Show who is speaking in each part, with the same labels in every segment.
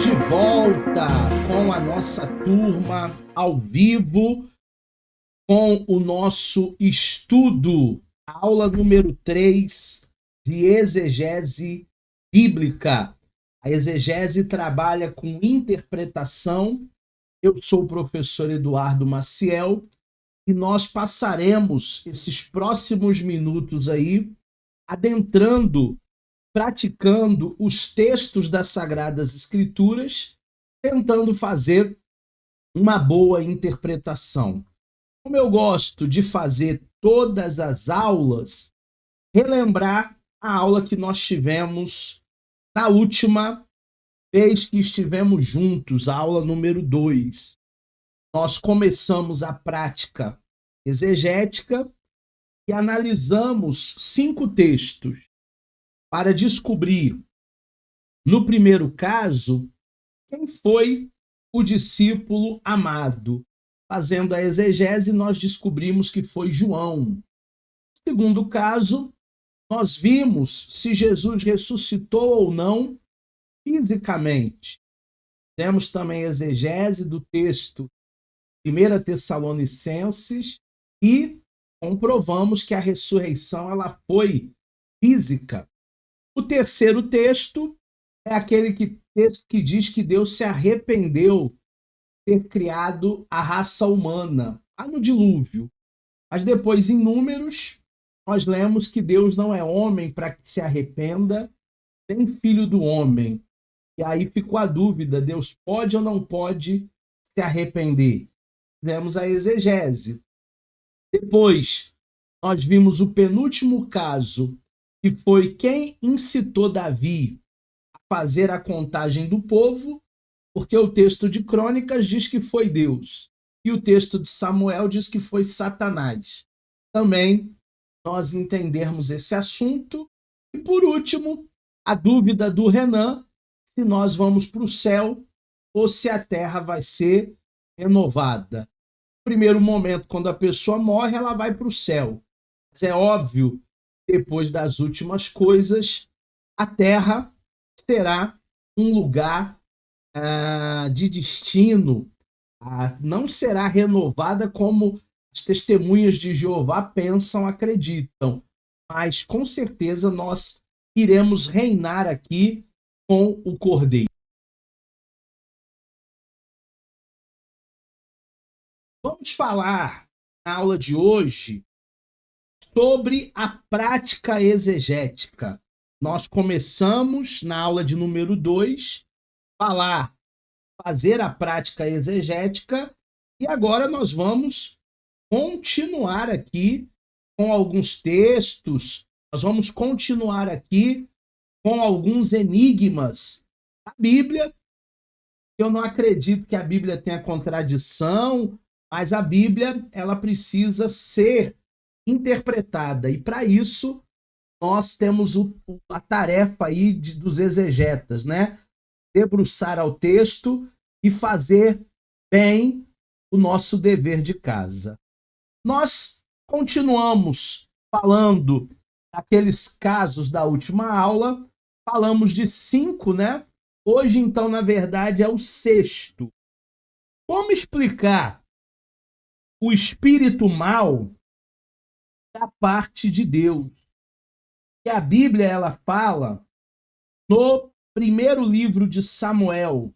Speaker 1: de volta com a nossa turma ao vivo, com o nosso estudo, aula número 3 de exegese bíblica. A exegese trabalha com interpretação. Eu sou o professor Eduardo Maciel e nós passaremos esses próximos minutos aí adentrando, praticando os textos das Sagradas Escrituras, tentando fazer uma boa interpretação. Como eu gosto de fazer todas as aulas, relembrar a aula que nós tivemos na última vez que estivemos juntos, a aula número 2. Nós começamos a prática exegética e analisamos 5 textos para descobrir, no primeiro caso, quem foi o discípulo amado. Fazendo a exegese, nós descobrimos que foi João. No segundo caso, nós vimos se Jesus ressuscitou ou não fisicamente. Temos também a exegese do texto 1 Tessalonicenses e comprovamos que a ressurreição ela foi física. O terceiro texto é aquele texto que diz que Deus se arrependeu de ter criado a raça humana, lá no dilúvio. Mas depois, em Números, nós lemos que Deus não é homem para que se arrependa, nem filho do homem. E aí ficou a dúvida, Deus pode ou não pode se arrepender? Fizemos a exegese. Depois, nós vimos o penúltimo caso, que foi quem incitou Davi a fazer a contagem do povo, porque o texto de Crônicas diz que foi Deus, e o texto de Samuel diz que foi Satanás. Também nós entendermos esse assunto. E por último, a dúvida do Renan, se nós vamos para o céu ou se a terra vai ser renovada. No primeiro momento, quando a pessoa morre, ela vai para o céu. Mas é óbvio, depois das últimas coisas, a terra será um lugar de destino, não será renovada como as testemunhas de Jeová pensam, acreditam, mas com certeza nós iremos reinar aqui com o Cordeiro. Vamos falar na aula de hoje sobre a prática exegética. Nós começamos na aula de número 2 fazer a prática exegética e agora nós vamos continuar aqui com alguns textos, nós vamos continuar aqui com alguns enigmas da Bíblia. Eu não acredito que a Bíblia tenha contradição, mas a Bíblia ela precisa ser interpretada e para isso nós temos a tarefa aí dos exegetas, né? Debruçar ao texto e fazer bem o nosso dever de casa. Nós continuamos falando daqueles casos da última aula, falamos de 5, né? Hoje, então, na verdade, é o 6º. Como explicar o espírito mal da parte de Deus? E a Bíblia, ela fala no primeiro livro de Samuel,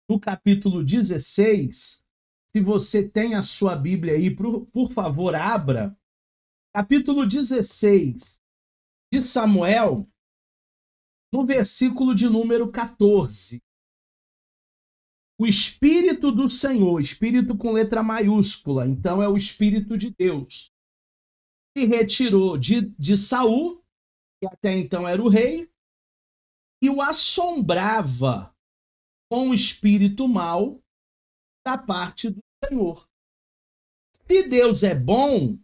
Speaker 1: no capítulo 16, se você tem a sua Bíblia aí, por favor, abra. Capítulo 16 de Samuel, no versículo de número 14. O Espírito do Senhor, Espírito com letra maiúscula, então é o Espírito de Deus, se retirou de Saul, que até então era o rei, e o assombrava com o espírito mau da parte do Senhor. Se Deus é bom,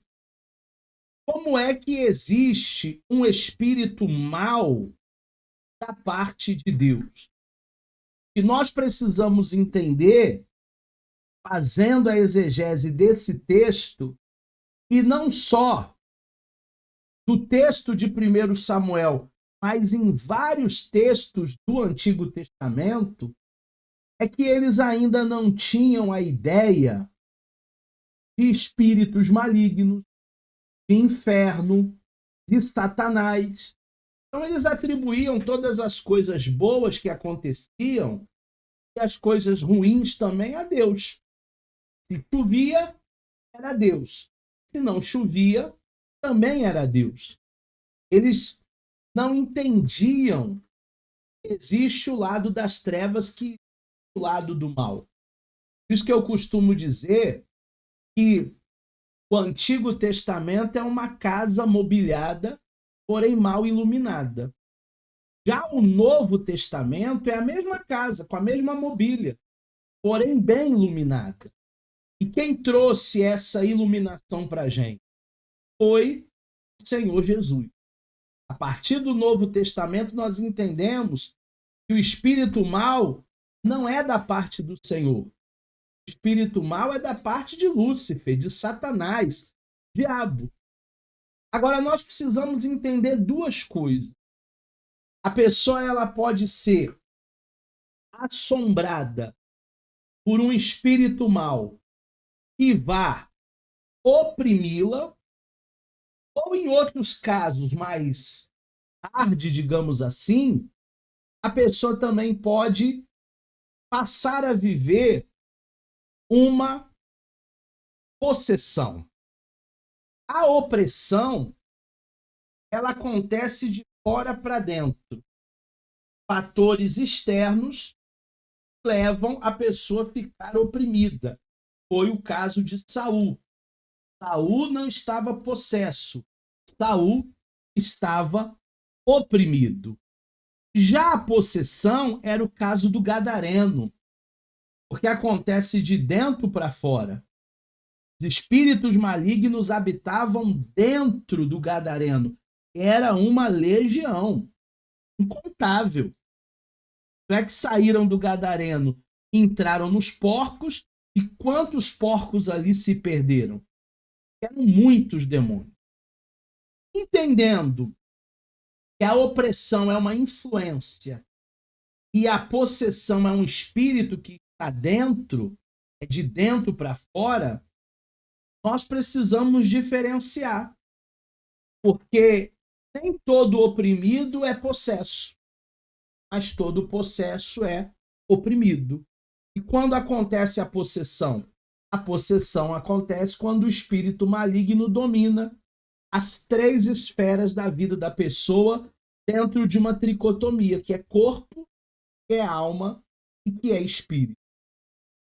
Speaker 1: como é que existe um espírito mau da parte de Deus? E nós precisamos entender, fazendo a exegese desse texto, e não só do texto de 1 Samuel, mas em vários textos do Antigo Testamento, é que eles ainda não tinham a ideia de espíritos malignos, de inferno, de Satanás. Então eles atribuíam todas as coisas boas que aconteciam e as coisas ruins também a Deus. Se chovia, era Deus. Se não chovia, também era Deus. Eles não entendiam que existe o lado das trevas que o lado do mal. Por isso que eu costumo dizer que o Antigo Testamento é uma casa mobiliada, porém mal iluminada. Já o Novo Testamento é a mesma casa, com a mesma mobília, porém bem iluminada. E quem trouxe essa iluminação para a gente foi o Senhor Jesus. A partir do Novo Testamento, nós entendemos que o espírito mal não é da parte do Senhor. O espírito mal é da parte de Lúcifer, de Satanás, diabo. Agora, nós precisamos entender duas coisas. A pessoa ela pode ser assombrada por um espírito mal que vá oprimi-la, ou em outros casos mais hard, digamos assim, a pessoa também pode passar a viver uma possessão. A opressão, ela acontece de fora para dentro. Fatores externos levam a pessoa a ficar oprimida. Foi o caso de Saul. Saul não estava possesso. Saul estava oprimido. Já a possessão era o caso do gadareno, porque acontece de dentro para fora. Os espíritos malignos habitavam dentro do gadareno. Era uma legião incontável. Não é que saíram do gadareno, entraram nos porcos, e quantos porcos ali se perderam? Eram muitos demônios. Entendendo que a opressão é uma influência e a possessão é um espírito que está dentro, é de dentro para fora, nós precisamos diferenciar. Porque nem todo oprimido é possesso, mas todo possesso é oprimido. E quando acontece a possessão? A possessão acontece quando o espírito maligno domina as três esferas da vida da pessoa dentro de uma tricotomia, que é corpo, que é alma e que é espírito.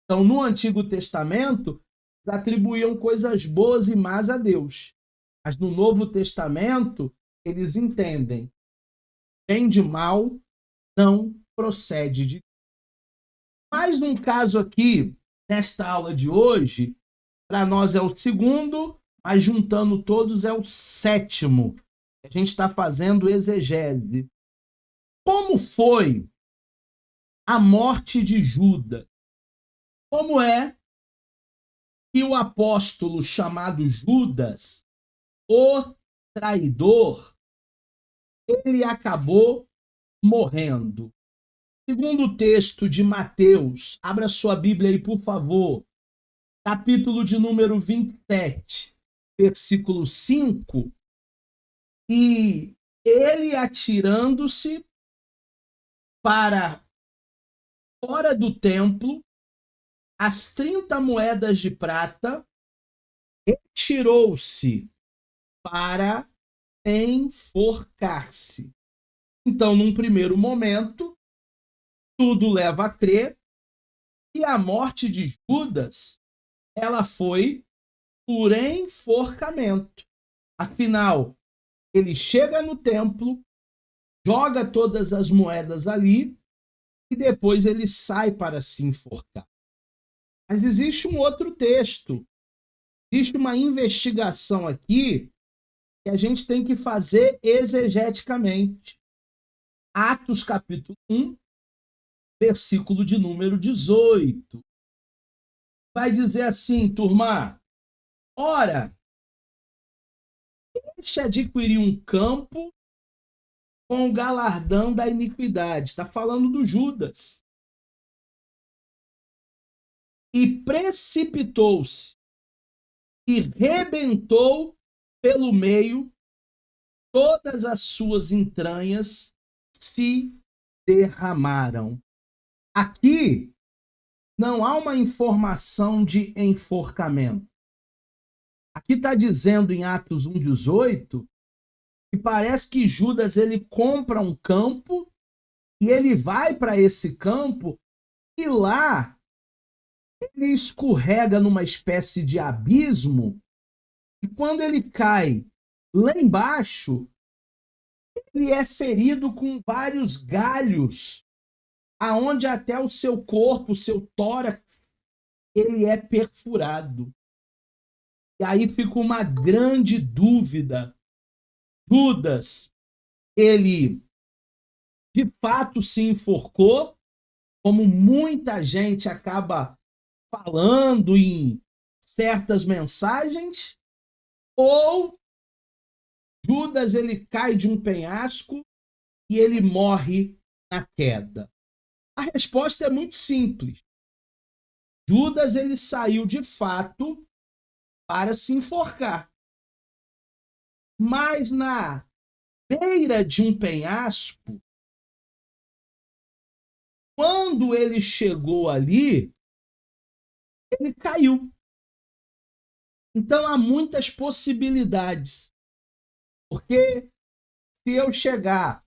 Speaker 1: Então, no Antigo Testamento, eles atribuíam coisas boas e más a Deus. Mas no Novo Testamento, eles entendem bem de mal não procede de Deus. Mais um caso aqui, nesta aula de hoje, para nós é o segundo, mas juntando todos é o sétimo. A gente está fazendo exegese. Como foi a morte de Judas? Como é que o apóstolo chamado Judas, o traidor, ele acabou morrendo? Segundo o texto de Mateus, abra sua Bíblia aí, por favor, capítulo de número 27, versículo 5, e ele atirando-se para fora do templo, as 30 moedas de prata, retirou-se para enforcar-se. Então, num primeiro momento, tudo leva a crer que a morte de Judas, ela foi por enforcamento. Afinal, ele chega no templo, joga todas as moedas ali e depois ele sai para se enforcar. Mas existe um outro texto, existe uma investigação aqui que a gente tem que fazer exegeticamente. Atos capítulo 1, versículo de número 18. Vai dizer assim, turma: ora, deixa adquirir um campo com o galardão da iniquidade. Está falando do Judas. e precipitou-se e rebentou pelo meio, todas as suas entranhas se derramaram. Aqui não há uma informação de enforcamento. Aqui está dizendo em Atos 1,18 que parece que Judas ele compra um campo e ele vai para esse campo e lá ele escorrega numa espécie de abismo e quando ele cai lá embaixo, ele é ferido com vários galhos, aonde até o seu corpo, o seu tórax, ele é perfurado. E aí fica uma grande dúvida. Judas, ele de fato se enforcou, como muita gente acaba falando em certas mensagens, ou Judas ele cai de um penhasco e ele morre na queda? A resposta é muito simples. Judas ele saiu de fato para se enforcar. Mas na beira de um penhasco, quando ele chegou ali, ele caiu. Então há muitas possibilidades. Porque se eu chegar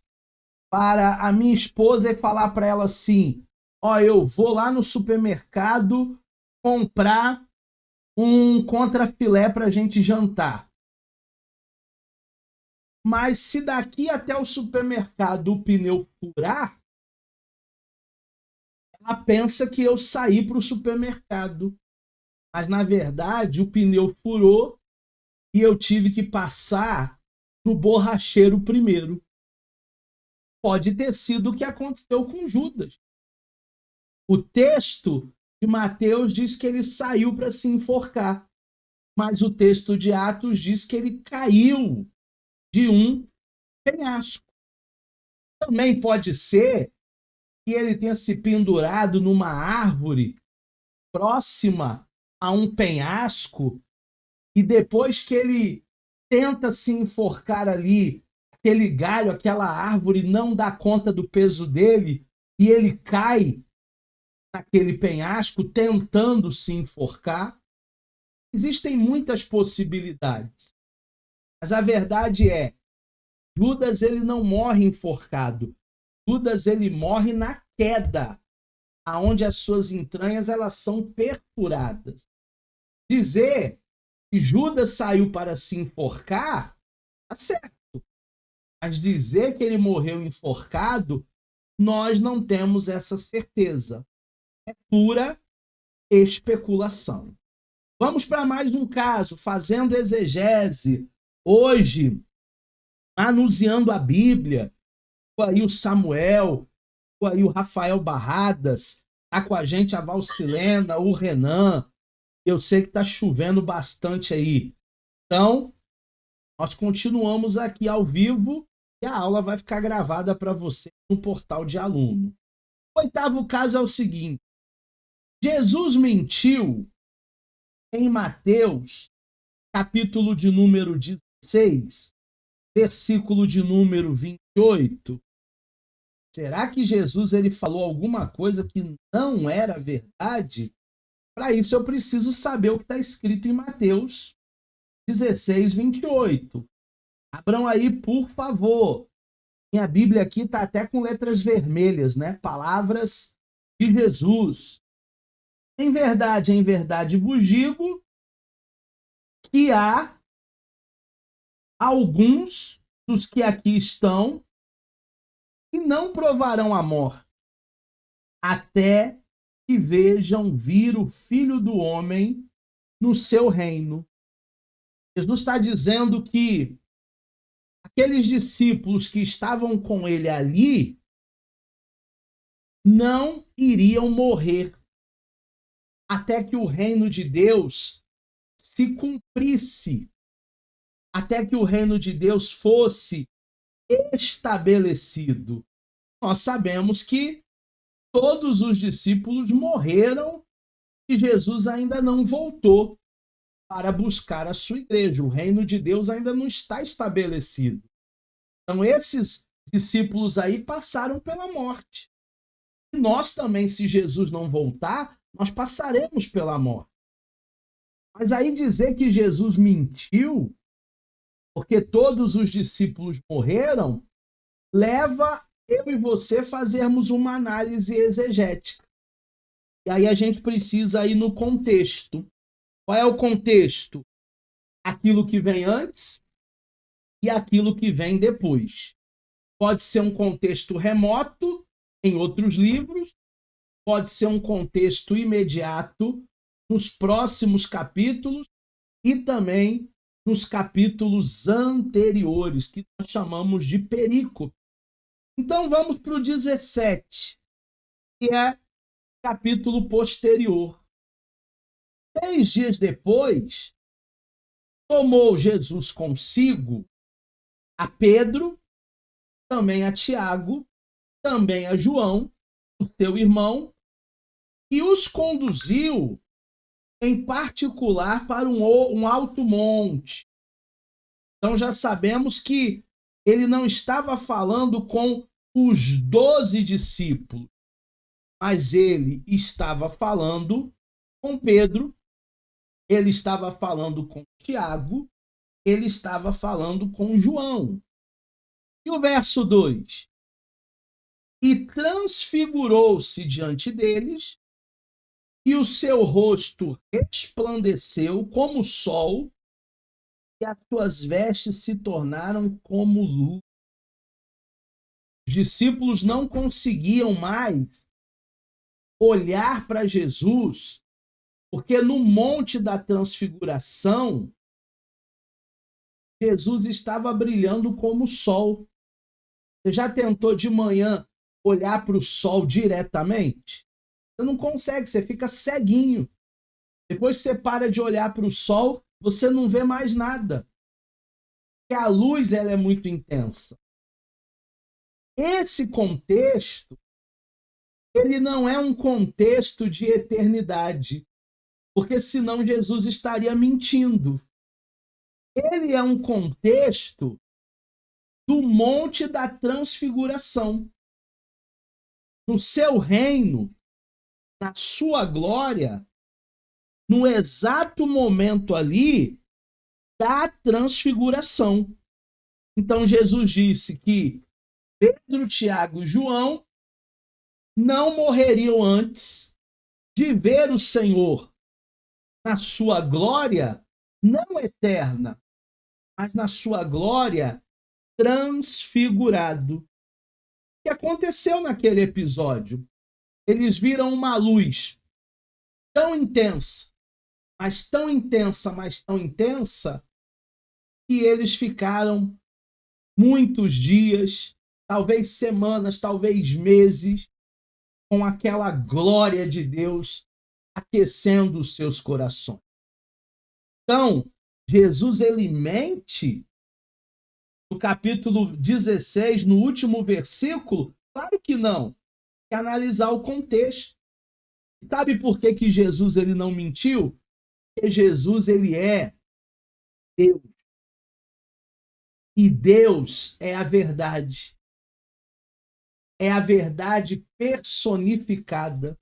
Speaker 1: para a minha esposa e falar para ela assim, ó, eu vou lá no supermercado comprar um contrafilé para a gente jantar. Mas se daqui até o supermercado o pneu furar, ela pensa que eu saí para o supermercado. Mas, na verdade, o pneu furou e eu tive que passar no borracheiro primeiro. Pode ter sido o que aconteceu com Judas. O texto de Mateus diz que ele saiu para se enforcar, mas o texto de Atos diz que ele caiu de um penhasco. Também pode ser que ele tenha se pendurado numa árvore próxima a um penhasco e depois que ele tenta se enforcar ali, aquele galho, aquela árvore não dá conta do peso dele e ele cai naquele penhasco tentando se enforcar. Existem muitas possibilidades. Mas a verdade é, Judas ele não morre enforcado. Judas ele morre na queda, aonde as suas entranhas elas são perfuradas. Dizer que Judas saiu para se enforcar, tá certo. Mas dizer que ele morreu enforcado, nós não temos essa certeza. É pura especulação. Vamos para mais um caso, fazendo exegese. Hoje, anunciando a Bíblia, aí o Samuel, aí o Rafael Barradas, tá com a gente a Valcilena, o Renan. Eu sei que tá chovendo bastante aí. Então, nós continuamos aqui ao vivo e a aula vai ficar gravada para você no portal de aluno. O oitavo caso é o seguinte: Jesus mentiu em Mateus, capítulo de número 16, versículo de número 28. Será que Jesus ele falou alguma coisa que não era verdade? Para isso eu preciso saber o que está escrito em Mateus 16, 28. Abram aí, por favor. Minha Bíblia aqui está até com letras vermelhas, né? Palavras de Jesus. Em verdade vos digo que há alguns dos que aqui estão que não provarão a morte até que vejam vir o Filho do Homem no seu reino. Jesus está dizendo que aqueles discípulos que estavam com ele ali não iriam morrer até que o reino de Deus se cumprisse, até que o reino de Deus fosse estabelecido. Nós sabemos que todos os discípulos morreram que Jesus ainda não voltou para buscar a sua igreja. O reino de Deus ainda não está estabelecido. Então, esses discípulos aí passaram pela morte. E nós também, se Jesus não voltar, nós passaremos pela morte. Mas aí dizer que Jesus mentiu, porque todos os discípulos morreram, leva eu e você fazermos uma análise exegética. E aí a gente precisa ir no contexto. Qual é o contexto? Aquilo que vem antes e aquilo que vem depois. Pode ser um contexto remoto, em outros livros, pode ser um contexto imediato, nos próximos capítulos e também nos capítulos anteriores, que nós chamamos de perícope. Então vamos para o 17, que é capítulo posterior. 6 dias depois, tomou Jesus consigo a Pedro, também a Tiago, também a João, o seu irmão, e os conduziu em particular para um alto monte. Então já sabemos que ele não estava falando com os 12 discípulos, mas ele estava falando com Pedro, ele estava falando com Tiago, ele estava falando com João. E o verso 2: e transfigurou-se diante deles, e o seu rosto resplandeceu como o sol, e as suas vestes se tornaram como luz. Os discípulos não conseguiam mais olhar para Jesus, porque no Monte da Transfiguração, Jesus estava brilhando como o sol. Você já tentou de manhã olhar para o sol diretamente? Você não consegue, você fica ceguinho. Depois você para de olhar para o sol, você não vê mais nada. Porque a luz ela é muito intensa. Esse contexto, ele não é um contexto de eternidade, porque senão Jesus estaria mentindo. Ele é um contexto do Monte da Transfiguração. No seu reino, na sua glória, no exato momento ali da transfiguração. Então Jesus disse que Pedro, Tiago e João não morreriam antes de ver o Senhor na sua glória, não eterna, mas na sua glória transfigurado. O que aconteceu naquele episódio? Eles viram uma luz tão intensa, mas tão intensa, mas tão intensa, que eles ficaram muitos dias, talvez semanas, talvez meses, com aquela glória de Deus aquecendo os seus corações. Então, Jesus ele mente no capítulo 16, no último versículo? Claro que não. Tem que analisar o contexto. Sabe por que que Jesus ele não mentiu? Porque Jesus ele é Deus. E Deus é a verdade. É a verdade personificada.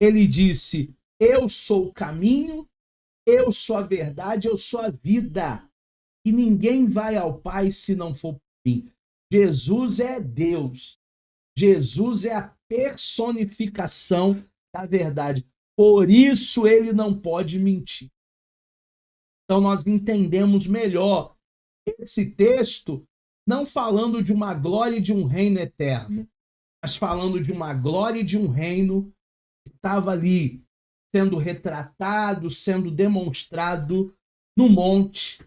Speaker 1: Ele disse: eu sou o caminho, eu sou a verdade, eu sou a vida. E ninguém vai ao Pai se não for por mim. Jesus é Deus. Jesus é a personificação da verdade. Por isso ele não pode mentir. Então nós entendemos melhor esse texto, não falando de uma glória e de um reino eterno, mas falando de uma glória e de um reino que estava ali sendo retratado, sendo demonstrado no Monte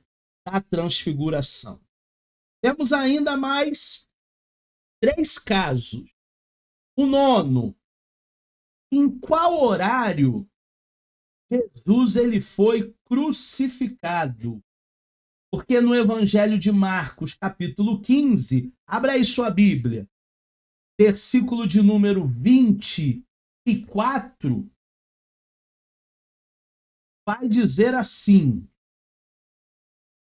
Speaker 1: da Transfiguração. Temos ainda mais 3 casos. O 9, em qual horário Jesus ele foi crucificado? Porque no Evangelho de Marcos, capítulo 15, abra aí sua Bíblia, versículo de número 24, vai dizer assim,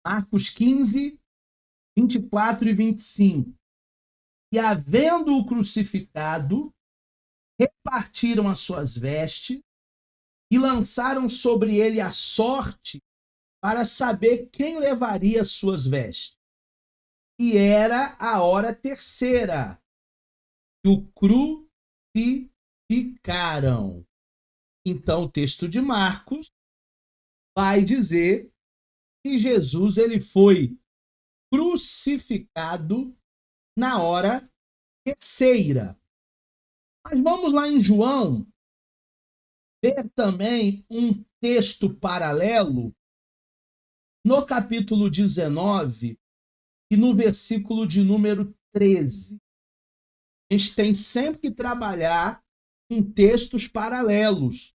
Speaker 1: Marcos 15, 24 e 25. E havendo-o crucificado, repartiram as suas vestes e lançaram sobre ele a sorte para saber quem levaria as suas vestes. E era a hora terceira que o crucificaram. Então, o texto de Marcos vai dizer que Jesus ele foi crucificado na hora terceira. Mas vamos lá em João ver também um texto paralelo no capítulo 19 e no versículo de número 13. A gente tem sempre que trabalhar com textos paralelos.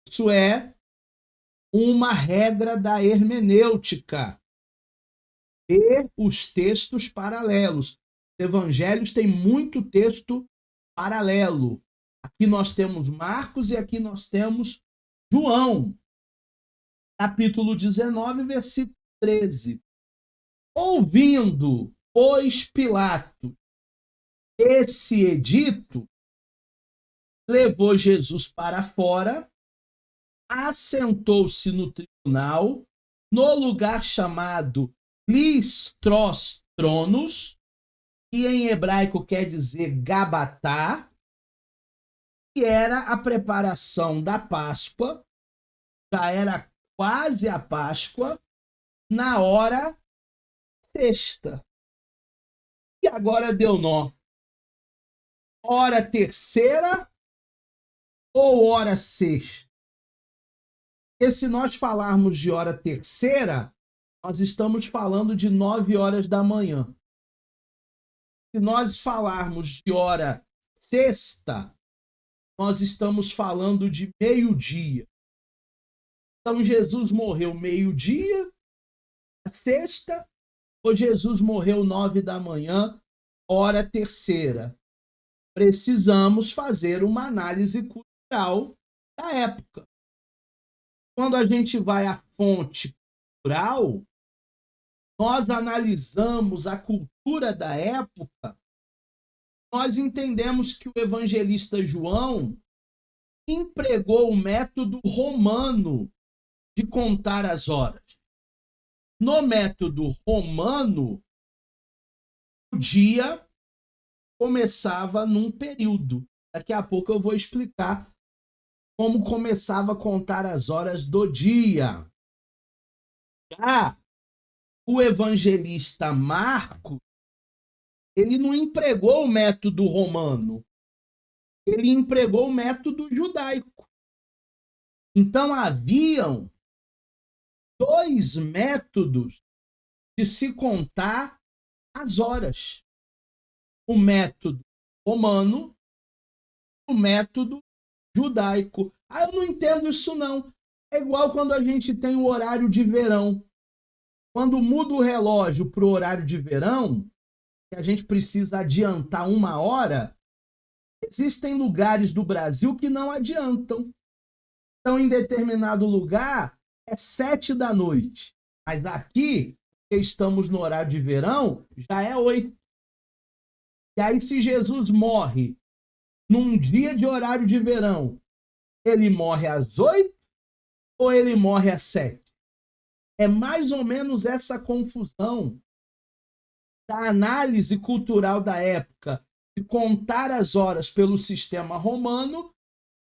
Speaker 1: Isso é uma regra da hermenêutica. Ver os textos paralelos. Os evangelhos têm muito texto paralelo. Aqui nós temos Marcos e aqui nós temos João. Capítulo 19, versículo 13. Ouvindo, pois, Pilato esse edito, levou Jesus para fora, assentou-se no tribunal, no lugar chamado Listróstonos, que em hebraico quer dizer Gabatá, que era a preparação da Páscoa, já era quase a Páscoa, na hora sexta. E agora deu nó. Hora terceira ou hora sexta? Porque se nós falarmos de hora terceira, nós estamos falando de 9 horas da manhã. Se nós falarmos de hora sexta, nós estamos falando de meio-dia. Então Jesus morreu meio-dia, sexta, ou Jesus morreu 9 da manhã, hora terceira. Precisamos fazer uma análise cultural da época. Quando a gente vai à fonte cultural, nós analisamos a cultura da época, nós entendemos que o evangelista João empregou o método romano de contar as horas. No método romano, o dia começava num período. Daqui a pouco eu vou explicar como começava a contar as horas do dia. Já o evangelista Marcos, ele não empregou o método romano, ele empregou o método judaico. Então haviam 2 métodos de se contar as horas. O método romano, o método judaico. Eu não entendo isso não. É igual quando a gente tem o horário de verão. Quando muda o relógio para o horário de verão, que a gente precisa adiantar 1 hora, existem lugares do Brasil que não adiantam. Então, em determinado lugar, é 7 da noite. Mas aqui, que estamos no horário de verão, já é 8. E aí, se Jesus morre num dia de horário de verão, ele morre às 8 ou ele morre às 7? É mais ou menos essa confusão da análise cultural da época, de contar as horas pelo sistema romano,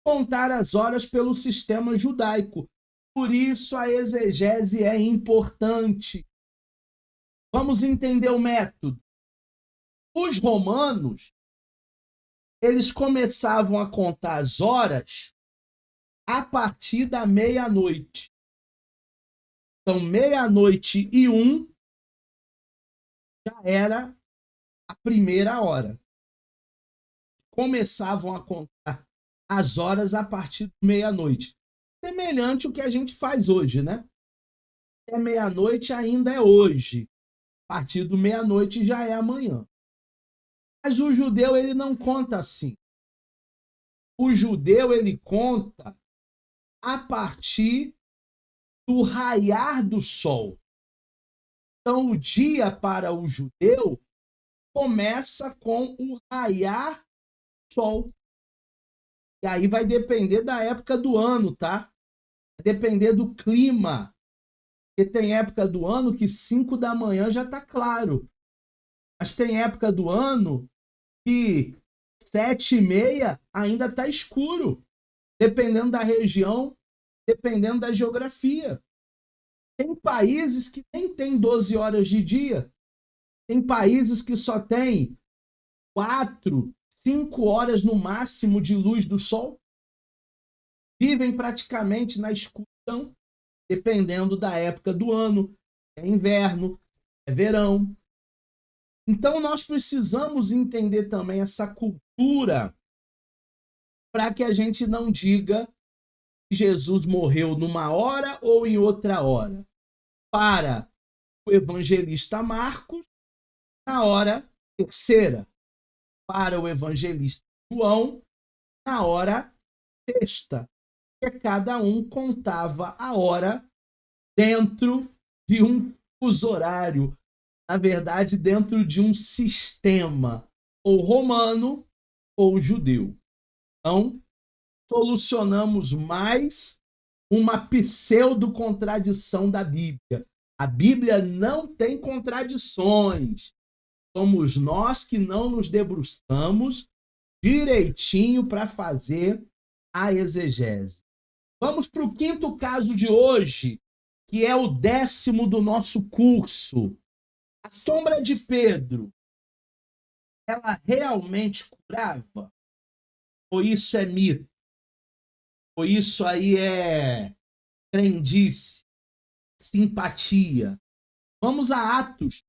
Speaker 1: contar as horas pelo sistema judaico. Por isso a exegese é importante. Vamos entender o método. Os romanos, eles começavam a contar as horas a partir da meia-noite. Então, 00:01 já era a primeira hora. Começavam a contar as horas a partir da meia-noite. Semelhante ao que a gente faz hoje, né? É meia-noite ainda é hoje. A partir do meia-noite já é amanhã. Mas o judeu, ele não conta assim. O judeu, ele conta a partir do raiar do sol. Então, o dia para o judeu começa com o raiar do sol. E aí vai depender da época do ano, tá? Vai depender do clima. Porque tem época do ano que 5 da manhã já está claro. Mas tem época do ano que 7h30 ainda está escuro. Dependendo da região, dependendo da geografia. Tem países que nem tem 12 horas de dia. Tem países que só tem 4, 5 horas no máximo de luz do sol. Vivem praticamente na escuridão, dependendo da época do ano. É inverno, é verão. Então nós precisamos entender também essa cultura para que a gente não diga que Jesus morreu numa hora ou em outra hora. Para o evangelista Marcos, na hora terceira. Para o evangelista João, na hora sexta. Porque cada um contava a hora dentro de um fuso horário. Na verdade, dentro de um sistema ou romano ou judeu. Então, solucionamos mais uma pseudo-contradição da Bíblia. A Bíblia não tem contradições. Somos nós que não nos debruçamos direitinho para fazer a exegese. Vamos para o quinto caso de hoje, que é o 10º do nosso curso. A sombra de Pedro, ela realmente curava? Ou isso é mito? Ou isso aí é crendice, simpatia? Vamos a Atos,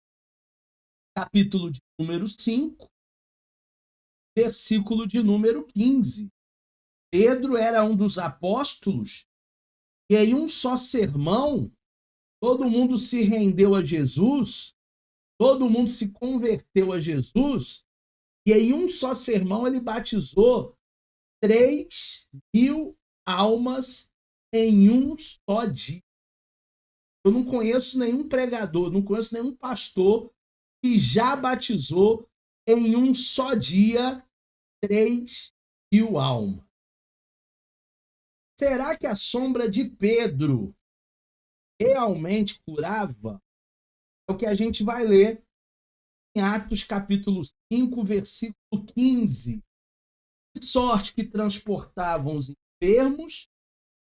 Speaker 1: capítulo de número 5, versículo de número 15. Pedro era um dos apóstolos e em um só sermão todo mundo se rendeu a Jesus, todo mundo se converteu a Jesus e em um só sermão ele batizou 3.000 almas em um só dia. Eu não conheço nenhum pregador, não conheço nenhum pastor que já batizou em um só dia 3.000 almas. Será que a sombra de Pedro realmente curava? É o que a gente vai ler em Atos capítulo 5, versículo 15. De sorte que transportavam os enfermos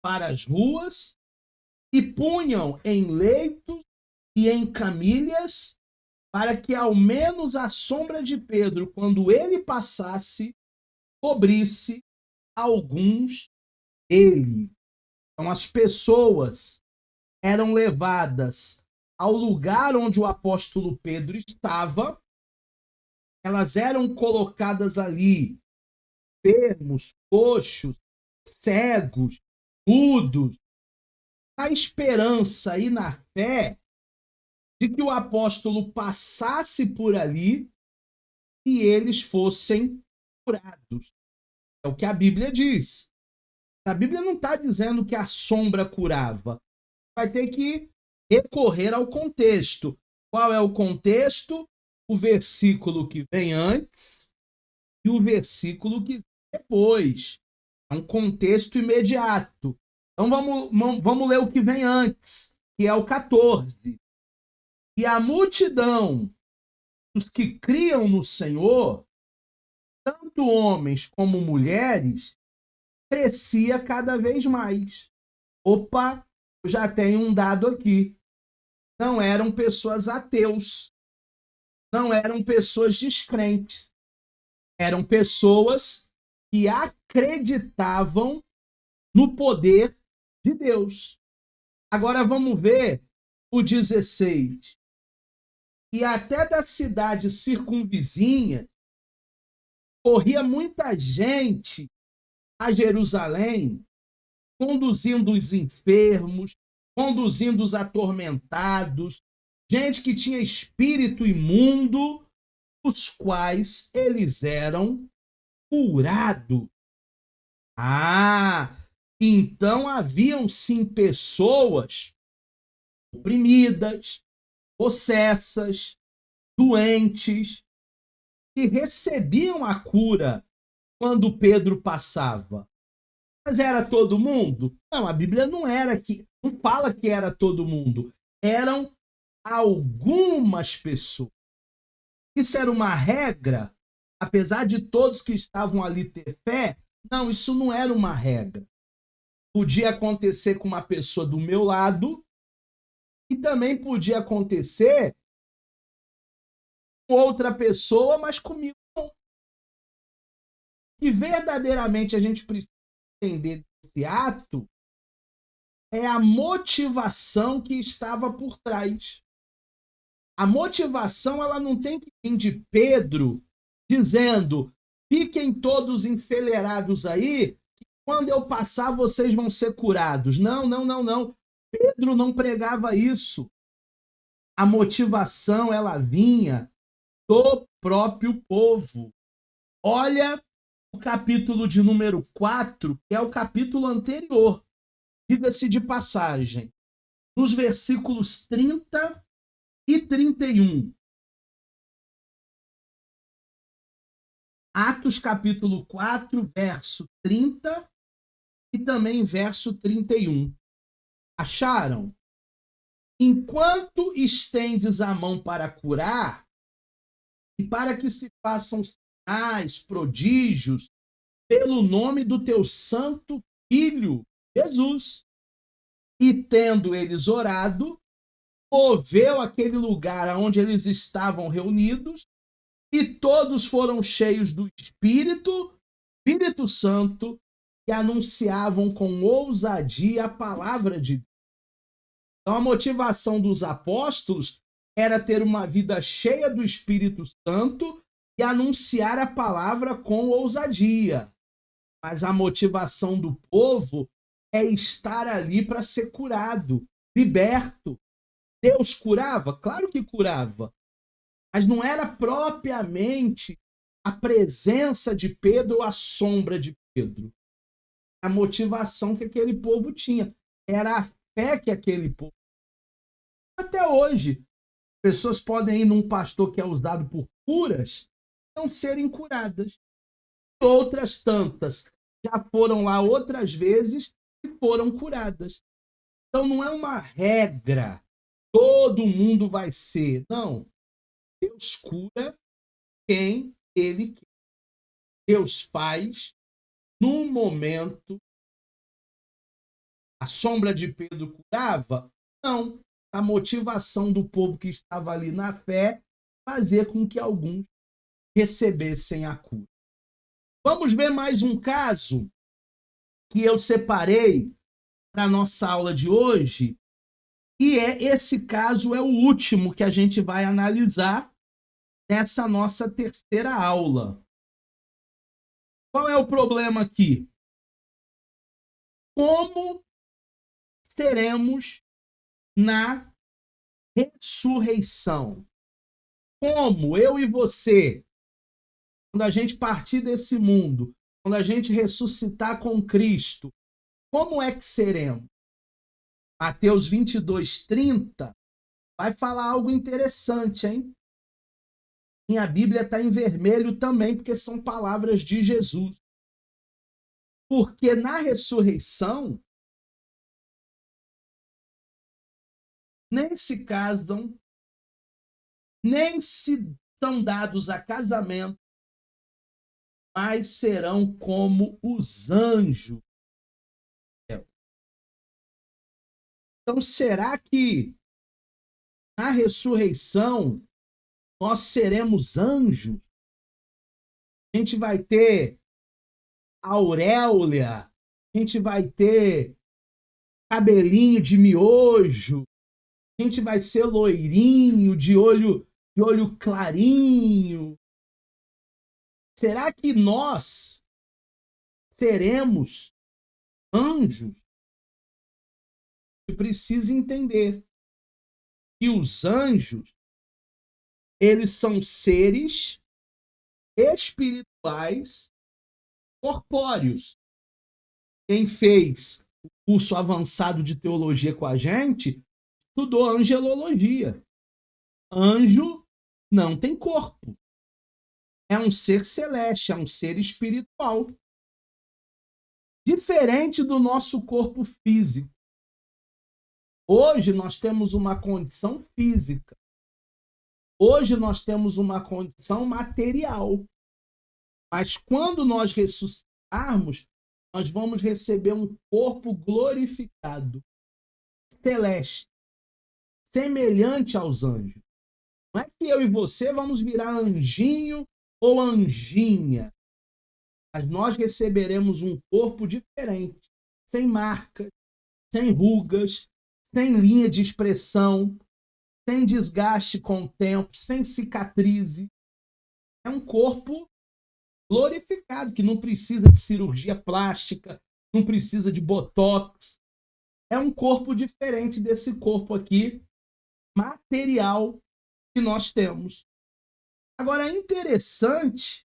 Speaker 1: para as ruas e punham em leitos e em camilhas para que ao menos a sombra de Pedro, quando ele passasse, cobrisse alguns deles. Então as pessoas eram levadas ao lugar onde o apóstolo Pedro estava, elas eram colocadas ali, enfermos, coxos, cegos, mudos, na esperança e na fé de que o apóstolo passasse por ali e eles fossem curados. É o que a Bíblia diz. A Bíblia não está dizendo que a sombra curava. Vai ter que recorrer ao contexto. Qual é o contexto? O versículo que vem antes e o versículo que vem depois. É um contexto imediato. Então vamos ler o que vem antes, que é o 14. E a multidão dos que criam no Senhor, tanto homens como mulheres, crescia cada vez mais. Opa, eu já tenho um dado aqui. Não eram pessoas ateus. Não eram pessoas descrentes. Eram pessoas que acreditavam no poder de Deus. Agora vamos ver o 16. E até da cidade circunvizinha corria muita gente a Jerusalém, conduzindo os enfermos, conduzindo os atormentados, gente que tinha espírito imundo, os quais eles eram curados. Então haviam sim pessoas oprimidas, possessas, doentes, que recebiam a cura quando Pedro passava. Mas era todo mundo? Não, a Bíblia não fala que era todo mundo. Eram algumas pessoas. Isso era uma regra, apesar de todos que estavam ali ter fé, não, isso não era uma regra. Podia acontecer com uma pessoa do meu lado e também podia acontecer com outra pessoa, mas comigo não. E verdadeiramente a gente precisa entender desse ato é a motivação que estava por trás. A motivação ela não tem que vir de Pedro dizendo: fiquem todos enfileirados aí, que quando eu passar vocês vão ser curados. Não, não, não, não. Pedro não pregava isso. A motivação ela vinha do próprio povo. Olha o capítulo de número 4, que é o capítulo anterior. Diga-se de passagem, nos versículos 30 e 31. Atos capítulo 4, verso 30 e também verso 31. Acharam? Enquanto estendes a mão para curar, e para que se façam sinais, prodígios, pelo nome do teu santo Filho, Jesus. E tendo eles orado, moveu aquele lugar onde eles estavam reunidos, e todos foram cheios do Espírito Santo, e anunciavam com ousadia a palavra de Deus. Então a motivação dos apóstolos era ter uma vida cheia do Espírito Santo e anunciar a palavra com ousadia. Mas a motivação do povo é estar ali para ser curado, liberto. Deus curava? Claro que curava. Mas não era propriamente a presença de Pedro ou a sombra de Pedro. A motivação que aquele povo tinha. Era a fé que aquele povo. Até hoje, pessoas podem ir num pastor que é usado por curas, não serem curadas. Outras tantas já foram lá outras vezes e foram curadas. Então não é uma regra. Todo mundo vai ser. Não. Deus cura quem ele quer. Deus faz no momento. A sombra de Pedro curava? Não. A motivação do povo que estava ali na fé fazia com que alguns recebessem a cura. Vamos ver mais um caso que eu separei para a nossa aula de hoje. E esse caso é o último que a gente vai analisar nessa nossa terceira aula. Qual é o problema aqui? Como seremos na ressurreição? Como eu e você, quando a gente partir desse mundo, quando a gente ressuscitar com Cristo, como é que seremos? Mateus 22, 30 vai falar algo interessante, hein? Minha Bíblia está em vermelho também, porque são palavras de Jesus. Porque na ressurreição, nem se casam, nem se são dados a casamento, mas serão como os anjos. Então, será que na ressurreição nós seremos anjos? A gente vai ter auréola, a gente vai ter cabelinho de miojo, a gente vai ser loirinho, de olho clarinho. Será que nós seremos anjos? A gente precisa entender que os anjos, eles são seres espirituais corpóreos. Quem fez o curso avançado de teologia com a gente, estudou angelologia. Anjo não tem corpo. É um ser celeste, é um ser espiritual. Diferente do nosso corpo físico. Hoje nós temos uma condição física. Hoje nós temos uma condição material. Mas quando nós ressuscitarmos, nós vamos receber um corpo glorificado, celeste, semelhante aos anjos. Não é que eu e você vamos virar anjinho ou anjinha, mas nós receberemos um corpo diferente, sem marcas, sem rugas, sem linha de expressão, sem desgaste com o tempo, sem cicatriz. É um corpo glorificado, que não precisa de cirurgia plástica, não precisa de botox. É um corpo diferente desse corpo aqui, material, que nós temos. Agora, interessante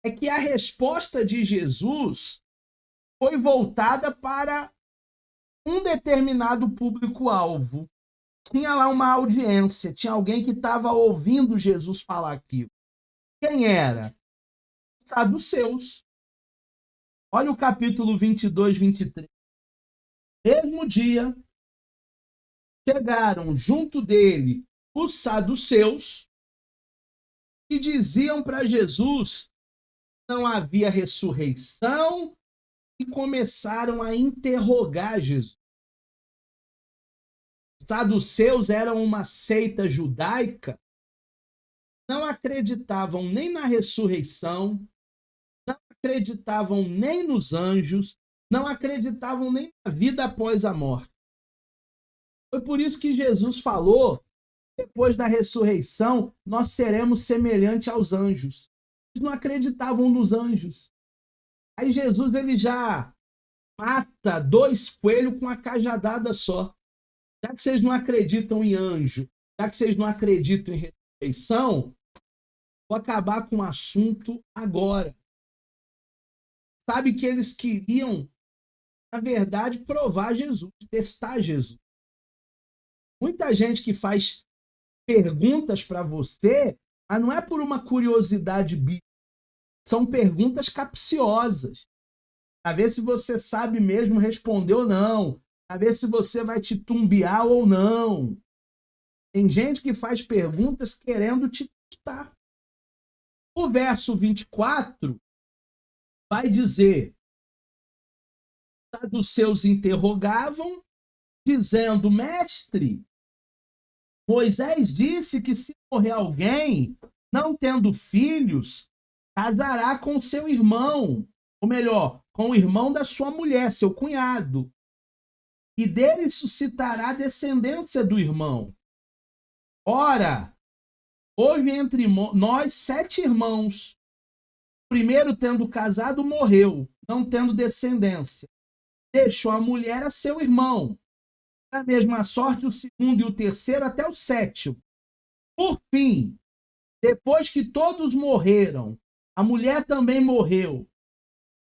Speaker 1: é que a resposta de Jesus foi voltada para um determinado público-alvo. Tinha lá uma audiência, tinha alguém que estava ouvindo Jesus falar aquilo. Quem era? Saduceus. Olha o capítulo 22, 23. Mesmo dia, chegaram junto dele os saduceus e diziam para Jesus que não havia ressurreição e começaram a interrogar Jesus. Os saduceus eram uma seita judaica, não acreditavam nem na ressurreição, não acreditavam nem nos anjos, não acreditavam nem na vida após a morte. Foi por isso que Jesus falou, depois da ressurreição, nós seremos semelhantes aos anjos. Eles não acreditavam nos anjos. Aí Jesus ele já mata 2 coelhos com uma cajadada só. Já que vocês não acreditam em anjo, já que vocês não acreditam em ressurreição, vou acabar com o assunto agora. Sabe que eles queriam, na verdade, provar Jesus, testar Jesus. Muita gente que faz perguntas para você, mas não é por uma curiosidade bíblica. São perguntas capciosas. Para ver se você sabe mesmo responder ou não. Para ver se você vai titubear ou não. Tem gente que faz perguntas querendo te testar. O verso 24 vai dizer: os saduceus interrogavam, dizendo: mestre, Moisés disse que se morrer alguém, não tendo filhos, casará com seu irmão, ou melhor, com o irmão da sua mulher, seu cunhado, e dele suscitará a descendência do irmão. Ora, houve entre nós 7 irmãos. O primeiro, tendo casado, morreu, não tendo descendência. Deixou a mulher a seu irmão. Da mesma sorte, o segundo e o terceiro, até o 7º. Por fim, depois que todos morreram, a mulher também morreu.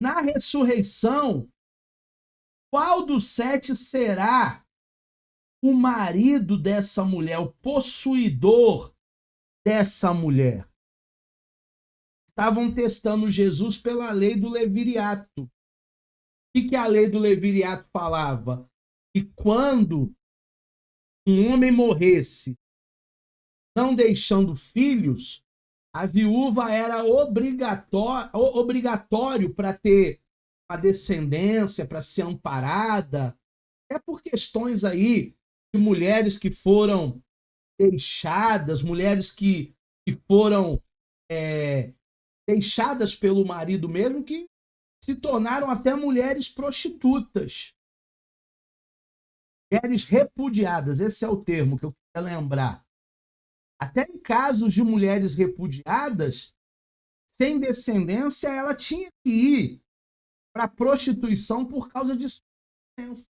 Speaker 1: Na ressurreição, qual dos 7 será o marido dessa mulher, o possuidor dessa mulher? Estavam testando Jesus pela lei do levirato. O que a lei do levirato falava? Que quando um homem morresse, não deixando filhos, a viúva era obrigatório para ter a descendência, para ser amparada. É por questões aí de mulheres que foram deixadas, mulheres que foram deixadas pelo marido mesmo, que se tornaram até mulheres prostitutas. Mulheres repudiadas, esse é o termo que eu queria lembrar. Até em casos de mulheres repudiadas, sem descendência, ela tinha que ir para a prostituição por causa de sua descendência.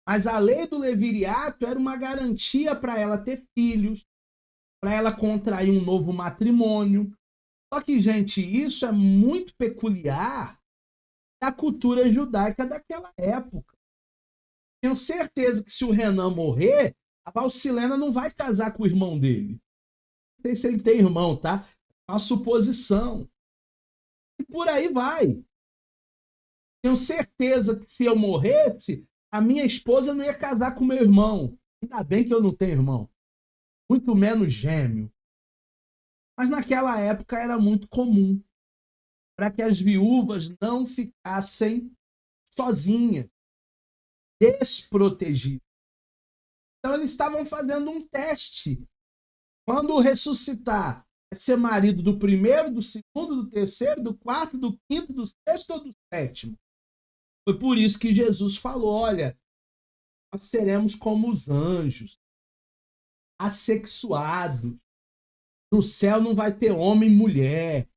Speaker 1: Mas a lei do levirato era uma garantia para ela ter filhos, para ela contrair um novo matrimônio. Só que, gente, isso é muito peculiar da cultura judaica daquela época. Tenho certeza que se o Renan morrer, a Valcilena não vai casar com o irmão dele. Não sei se ele tem irmão, tá? É uma suposição. E por aí vai. Tenho certeza que se eu morresse, a minha esposa não ia casar com meu irmão. Ainda bem que eu não tenho irmão. Muito menos gêmeo. Mas naquela época era muito comum para que as viúvas não ficassem sozinhas, desprotegidas. Então eles estavam fazendo um teste. Quando ressuscitar, é ser marido do primeiro, do segundo, do terceiro, do quarto, do quinto, do sexto ou do sétimo? Foi por isso que Jesus falou, olha, nós seremos como os anjos, assexuados. No céu não vai ter homem e mulher.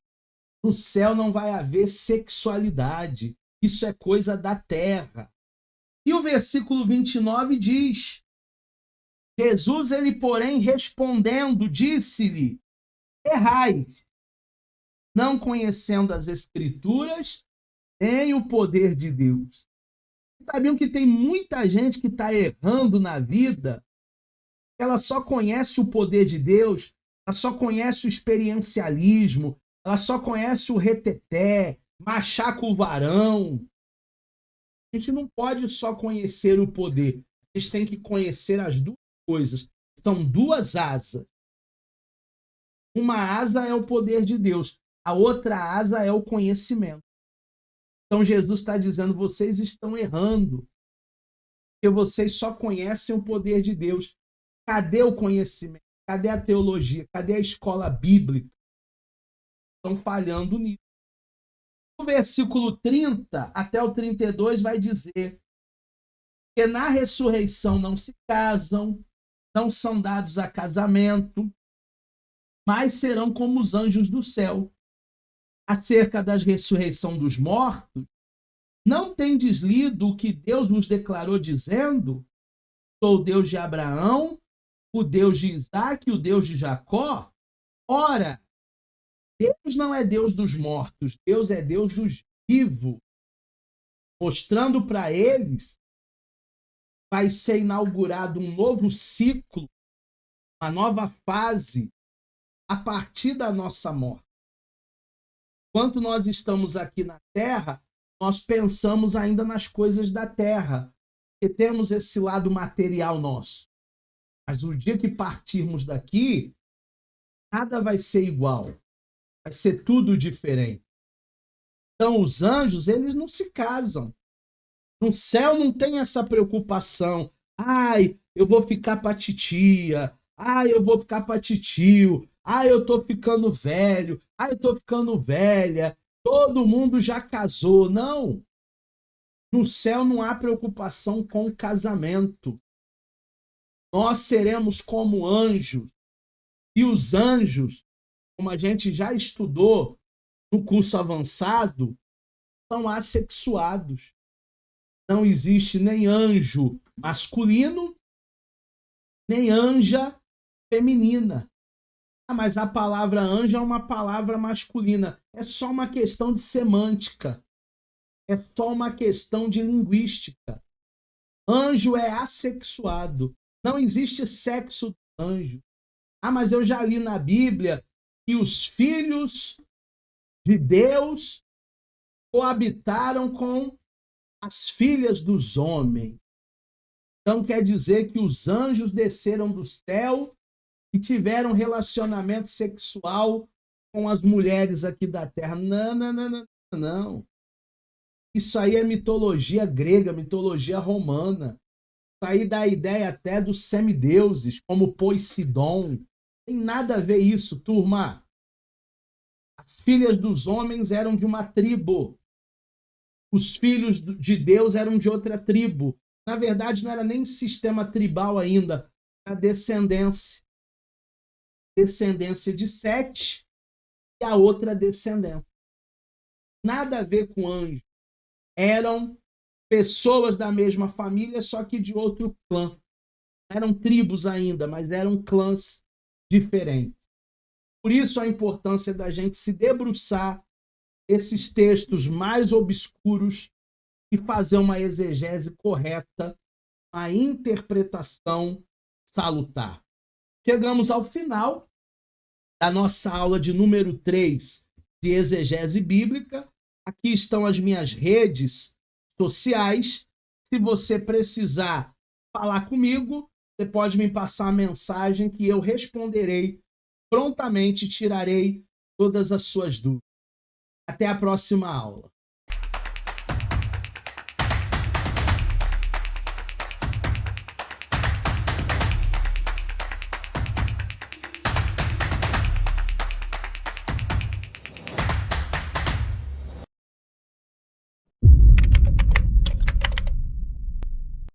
Speaker 1: No céu não vai haver sexualidade. Isso é coisa da terra. E o versículo 29 diz: Jesus, ele, porém, respondendo, disse-lhe: errais, não conhecendo as Escrituras nem o poder de Deus. Sabiam que tem muita gente que está errando na vida, ela só conhece o poder de Deus, ela só conhece o experiencialismo, ela só conhece o reteté, machaca o varão. A gente não pode só conhecer o poder, a gente tem que conhecer as duas coisas. São duas asas. Uma asa é o poder de Deus, a outra asa é o conhecimento. Então Jesus está dizendo, vocês estão errando, porque vocês só conhecem o poder de Deus. Cadê o conhecimento? Cadê a teologia? Cadê a escola bíblica? Estão falhando nisso. O versículo 30 até o 32 vai dizer que na ressurreição não se casam, não são dados a casamento, mas serão como os anjos do céu. Acerca da ressurreição dos mortos, não tendes lido o que Deus nos declarou dizendo? Sou o Deus de Abraão, o Deus de Isaac e o Deus de Jacó? Ora, Deus não é Deus dos mortos, Deus é Deus dos vivos. Mostrando para eles, vai ser inaugurado um novo ciclo, uma nova fase, a partir da nossa morte. Enquanto nós estamos aqui na Terra, nós pensamos ainda nas coisas da Terra, porque temos esse lado material nosso. Mas o dia que partirmos daqui, nada vai ser igual. Vai ser tudo diferente. Então, os anjos, eles não se casam. No céu não tem essa preocupação. Ai, eu vou ficar para titia. Ai, eu vou ficar para titio. Ai, eu tô ficando velho. Ai, eu tô ficando velha. Todo mundo já casou. Não. No céu não há preocupação com o casamento. Nós seremos como anjos. E os anjos, como a gente já estudou no curso avançado, são assexuados. Não existe nem anjo masculino, nem anja feminina. Ah, mas a palavra anjo é uma palavra masculina. É só uma questão de semântica. É só uma questão de linguística. Anjo é assexuado. Não existe sexo do anjo. Ah, mas eu já li na Bíblia que os filhos de Deus coabitaram com as filhas dos homens. Então quer dizer que os anjos desceram do céu e tiveram relacionamento sexual com as mulheres aqui da terra. Não, não, não, não, não. Isso aí é mitologia grega, mitologia romana. Isso aí dá a ideia até dos semideuses, como Poseidon. Tem nada a ver isso, turma. As filhas dos homens eram de uma tribo. Os filhos de Deus eram de outra tribo. Na verdade, não era nem sistema tribal ainda. Era descendência. Descendência de Sete e a outra descendência. Nada a ver com anjo. Eram pessoas da mesma família, só que de outro clã. Eram tribos ainda, mas eram clãs diferentes. Por isso a importância da gente se debruçar esses textos mais obscuros e fazer uma exegese correta, uma interpretação salutar. Chegamos ao final da nossa aula de número 3 de exegese bíblica. Aqui estão as minhas redes sociais. Se você precisar falar comigo, você pode me passar a mensagem que eu responderei prontamente, tirarei todas as suas dúvidas. Até a próxima aula.